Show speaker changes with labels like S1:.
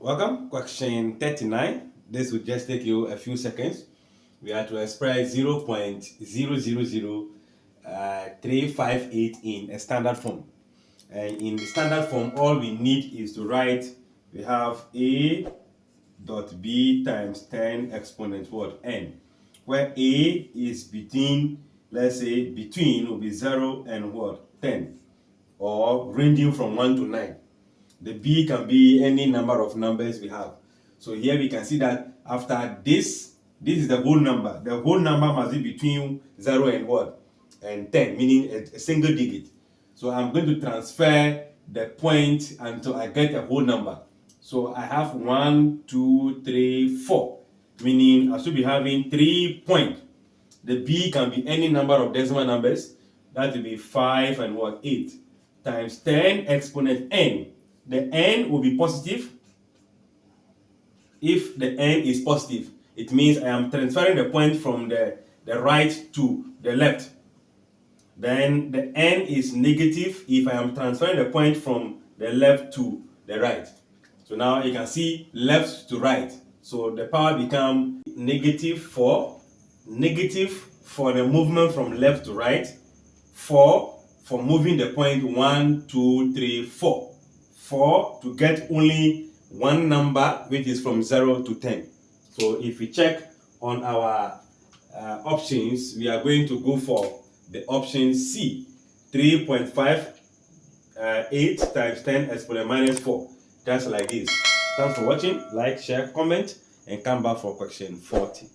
S1: Welcome, question 39. This will just take you a few seconds. We are to express 0.000358 in a standard form. And in the standard form, all we need is to write, we have a dot b times 10 exponent what? N. Where a is between, let's say, between will be 0 and what? 10. Or ranging from 1 to 9. The b can be any number of numbers we have. So here we can see that after this is the whole number. The whole number must be between 0 and what? And 10, meaning a single digit. So I'm going to transfer the point until I get a whole number. So I have 1, 2, 3, 4, meaning I should be having 3 points. The b can be any number of decimal numbers. That will be 5 and what? 8 times 10 exponent n. The n will be positive. If the n is positive, it means I am transferring the point from the right to the left. Then the n is negative if I am transferring the point from the left to the right. So now you can see left to right. So the power becomes negative for the movement from left to right, 4 for moving the point 1, 2, 3, 4. 4 to get only one number, which is from 0 to 10. So if we check on our options, we are going to go for the option C, 3.58 times 10 exponent minus 4. Just like this. Thanks for watching. Like, share, comment, and come back for question 40.